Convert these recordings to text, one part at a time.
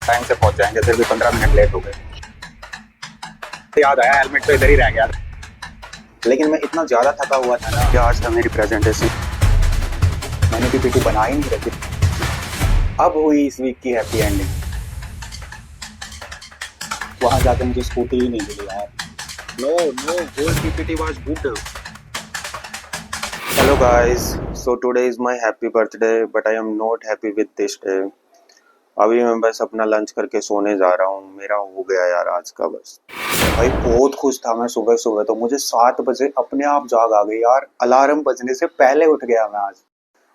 Time से पहुंच जाएंगे, फिर भी 15 मिनट लेट हो गए। याद आया हेलमेट तो इधर ही रह गया, लेकिन मैं इतना ज्यादा थका हुआ था ना कि आज था मेरी प्रेजेंटेशन, मैंने पीपीटी बना ही नहीं रखी। अब हुई इस वीक की हैप्पी एंडिंग, वहां जाके मुझे स्कूटी ही नहीं मिली यार। No no, whole PPT was good. Hello guys, so today is my happy birthday but I am not happy with this day. अभी मैं बस अपना लंच करके सोने जा रहा हूँ, मेरा हो गया यार आज का बस। भाई बहुत खुश था मैं, सुबह सुबह तो मुझे 7 बजे अपने आप जाग आ गई यार, अलार्म बजने से पहले उठ गया मैं आज।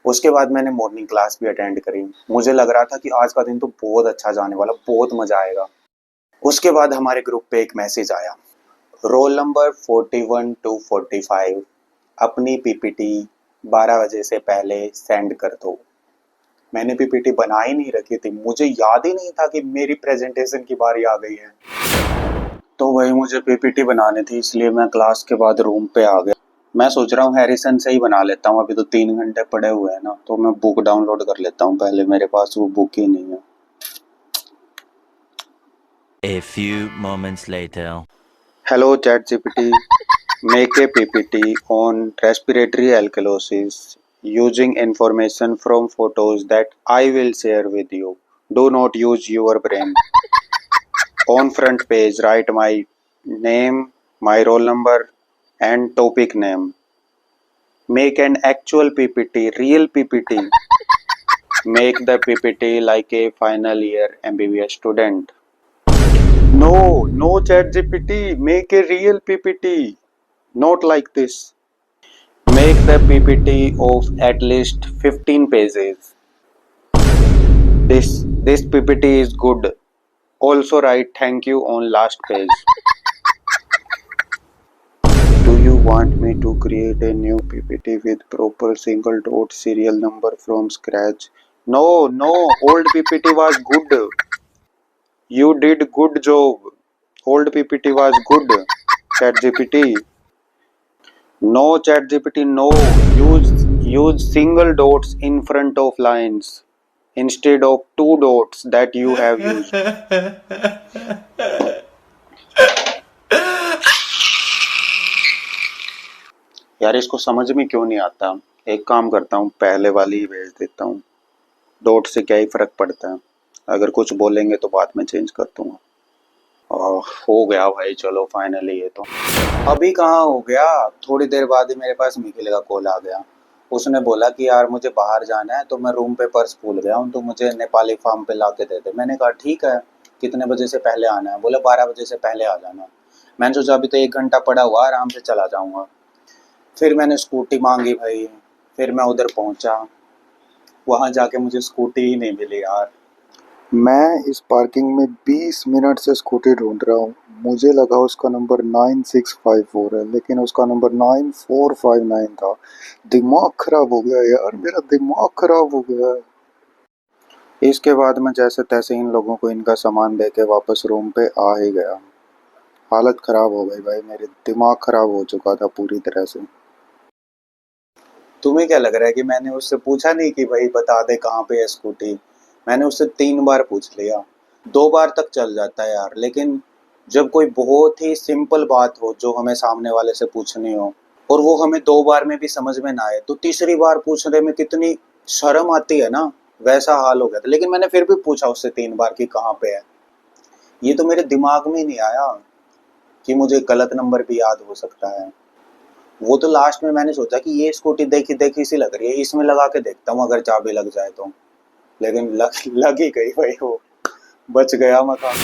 उसके बाद मैंने मॉर्निंग क्लास भी अटेंड करी। मुझे लग रहा था कि आज का दिन तो बहुत अच्छा जाने वाला, बहुत मजा आएगा। उसके बाद हमारे ग्रुप पे एक मैसेज आया, रोल नंबर 41 to 45 अपनी पीपीटी 12 बजे से पहले सेंड कर दो। मैंने पीपीटी बना ही नहीं रखी थी, मुझे याद ही नहीं था कि मेरी प्रेजेंटेशन की बारी आ गई है। तो वही मुझे पीपीटी बनानी थी, इसलिए मैं क्लास के बाद रूम पे आ गया। मैं सोच रहा हूँ हैरिसन से ही बना लेता हूँ, अभी तो 3 घंटे पड़े हुए हैं ना, तो मैं बुक डाउनलोड कर लेता हूँ पहले, मेरे पास वो बुक ही नहीं है। A few moments later. Hello chat GPT, make a PPT on respiratory alkalosis using information from photos that I will share with you. Do not use your brain. On front page, write my name, my roll number, and topic name. Make an actual PPT, real PPT. Make the PPT like a final year MBBS student. No, no ChatGPT. Make a real PPT. Not like this. Make the PPT of at least 15 pages. This PPT is good. Also write thank you on last page. Do you want me to create a new PPT with proper single dot serial number from scratch? No, no, old PPT was good. You did good job. Old PPT was good. ChatGPT. No ChatGPT, no. Use single dots in front of lines instead of two dots that you have used. यार इसको समझ में क्यों नहीं आता? एक काम करता हूँ, पहले वाली ही भेज देता हूँ। डॉट से क्या ही फर्क पड़ता है, अगर कुछ बोलेंगे तो बाद में चेंज कर दूंगा। हो गया भाई, चलो फाइनली। ये तो अभी कहाँ हो गया, थोड़ी देर बाद ही मेरे पास निखिल का कॉल आ गया। उसने बोला कि यार मुझे बाहर जाना है, तो मैं रूम पे पर्स भूल गया हूँ, तो मुझे नेपाली फार्म पे ला के दे दे। मैंने कहा ठीक है, कितने बजे से पहले आना है? बोला 12 बजे से पहले आ जाना। मैंने सोचा अभी तो 1 घंटा पड़ा हुआ, आराम से चला जाऊँगा। फिर मैंने स्कूटी मांगी भाई, फिर मैं उधर पहुँचा, वहाँ जाके मुझे स्कूटी ही नहीं मिली यार। मैं इस पार्किंग में 20 मिनट से स्कूटी ढूंढ रहा हूँ। मुझे लगा उसका नंबर 9654 है, लेकिन उसका नंबर 9459 था। दिमाग खराब हो गया यार, मेरा दिमाग खराब हो गया। इसके बाद मैं जैसे तैसे इन लोगों को इनका सामान दे के वापस रूम पे आ ही गया। हालत खराब हो गई भाई, मेरे दिमाग खराब हो चुका था पूरी तरह से। तुम्हें क्या लग रहा है कि मैंने उससे पूछा नहीं कि भाई बता दे कहाँ पे है स्कूटी? मैंने उससे 3 बार पूछ लिया। 2 बार तक चल जाता है यार, लेकिन जब कोई बहुत ही सिंपल बात हो जो हमें सामने वाले से पूछनी हो, और वो हमें 2 बार में भी समझ में ना आए, तो तीसरी बार पूछने में कितनी शर्म आती है ना। वैसा हाल हो गया था, लेकिन मैंने फिर भी पूछा उससे 3 बार कि कहाँ पे है। ये तो मेरे दिमाग में ही नहीं आया कि मुझे गलत नंबर भी याद हो सकता है। वो तो लास्ट में मैंने सोचा कि ये स्कूटी देखी देखी सी लग रही है, इसमें लगा के देखता हूँ अगर चाबी लग जाए तो। लेकिन लग ही गई भाई, वो बच गया मैं काम।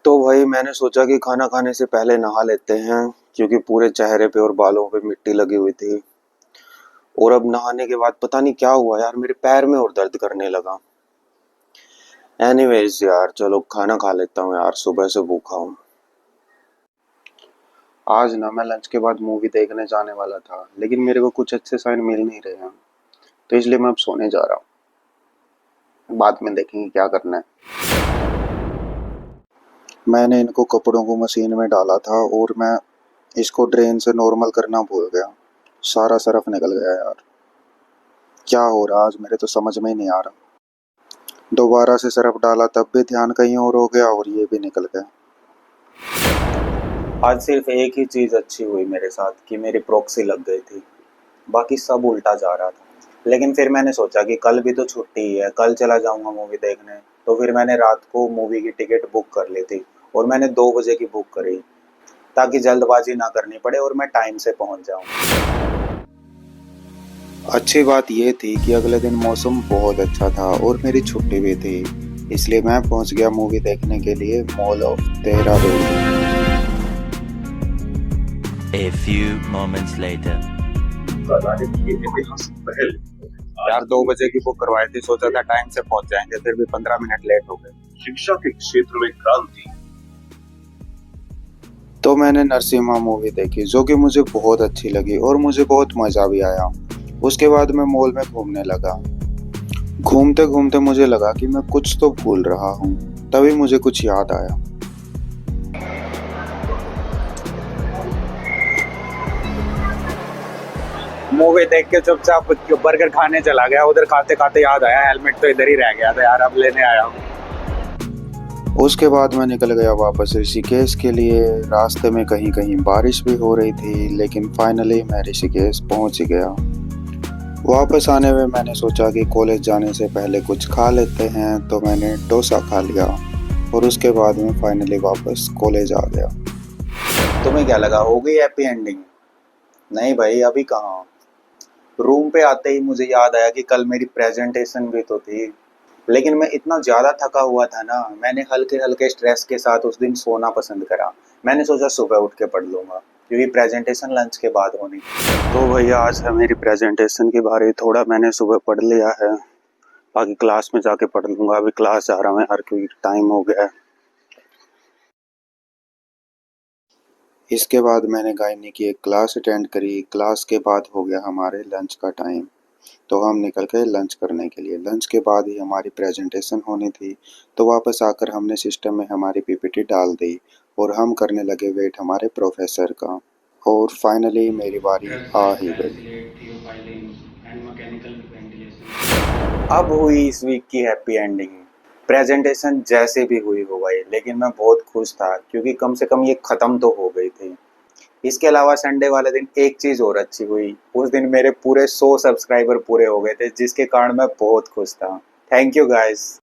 तो भाई मैंने सोचा कि खाना खाने से पहले नहा लेते हैं, क्योंकि पूरे चेहरे पे और बालों पे मिट्टी लगी हुई थी। और अब नहाने के बाद पता नहीं क्या हुआ यार, मेरे पैर में और दर्द करने लगा। एनीवेज यार, चलो खाना खा लेता हूँ यार, सुबह से भूखा हूँ। आज ना मैं लंच के बाद मूवी देखने जाने वाला था, लेकिन मेरे को कुछ अच्छे साइन मिल नहीं रहे हैं, तो इसलिए मैं अब सोने जा रहा हूँ। बाद में देखेंगे क्या करना है। मैंने इनको कपड़ों को मशीन में डाला था और मैं इसको ड्रेन से नॉर्मल करना भूल गया। सारा सरफ निकल गया यार। क्या हो रहा आज, मेरे तो समझ में ही नहीं आ रहा। दोबारा से सरफ डाला तब भी ध्यान कहीं और हो गया और ये भी निकल गया। आज सिर्फ एक ही चीज़ अच्छी हुई मेरे साथ कि मेरी प्रॉक्सी लग गई थी, बाकी सब उल्टा जा रहा था। लेकिन फिर मैंने सोचा कि कल भी तो छुट्टी ही है, कल चला जाऊँगा मूवी देखने। तो फिर मैंने रात को मूवी की टिकट बुक कर ली थी और मैंने 2 बजे की बुक करी, ताकि जल्दबाजी ना करनी पड़े और मैं टाइम से पहुँच जाऊँ। अच्छी बात ये थी कि अगले दिन मौसम बहुत अच्छा था और मेरी छुट्टी भी थी, इसलिए मैं पहुंच गया मूवी देखने के लिए mall of Dehradun. A few moments later. यार 2 बजे की बुक करवाई थी, सोचा था टाइम से पहुंच जाएंगे, फिर भी 15 मिनट लेट हो गए। शिक्षा के क्षेत्र में क्रांति। तो मैंने नरसिम्हा मूवी देखी जो कि मुझे बहुत अच्छी लगी और मुझे बहुत मजा भी आया। उसके बाद मैं मॉल में घूमने लगा। घूमते घूमते मुझे लगा कि मैं कुछ तो भूल रहा हूँ, तभी मुझे कुछ याद आया। मूवी देख के चुपचाप बर्गर खाने चला गया, उधर खाते खाते याद आया हेलमेट तो इधर ही रह गया था यार, अब लेने आया हूँ। उसके बाद मैं निकल गया वापस ऋषिकेश के लिए। रास्ते में कहीं कहीं बारिश भी हो रही थी, लेकिन फाइनली मैं ऋषिकेश पहुंच गया। वापस आने में मैंने सोचा कि कॉलेज जाने से पहले कुछ खा लेते हैं, तो मैंने डोसा खा लिया और उसके बाद मैं फाइनली वापस कॉलेज आ गया। तुम्हें क्या लगा हो गई हैप्पी एंडिंग? नहीं भाई, अभी कहाँ। रूम पे आते ही मुझे याद आया कि कल मेरी प्रेजेंटेशन भी तो थी, लेकिन मैं इतना ज़्यादा थका हुआ था ना, मैंने हल्के-हल्के स्ट्रेस के साथ उस दिन सोना पसंद करा। मैंने सोचा सुबह उठ के पढ़ लूँगा, क्योंकि प्रेजेंटेशन लंच के बाद होनी थी। तो भैया आज है मेरी प्रेजेंटेशन की बारी, थोड़ा मैंने सुबह पढ़ लिया है, बाकी क्लास में जाके पढ़ लूँगा। अभी क्लास जा रहा हूँ यार, क्योंकि टाइम हो गया है। इसके बाद मैंने गायनी की एक क्लास अटेंड करी। क्लास के बाद हो गया हमारे लंच का टाइम, तो हम निकल गए लंच करने के लिए। लंच के बाद ही हमारी प्रेजेंटेशन होनी थी, तो वापस आकर हमने सिस्टम में हमारी पीपीटी डाल दी और हम करने लगे वेट हमारे प्रोफेसर का। और फाइनली मेरी बारी आ ही गई। अब हुई इस वीक की हैप्पी एंडिंग। प्रेजेंटेशन जैसे भी हुई हो गई, लेकिन मैं बहुत खुश था क्योंकि कम से कम ये ख़त्म तो हो गई थी। इसके अलावा संडे वाले दिन एक चीज़ और अच्छी हुई, उस दिन मेरे पूरे 100 सब्सक्राइबर पूरे हो गए थे, जिसके कारण मैं बहुत खुश था। Thank you guys.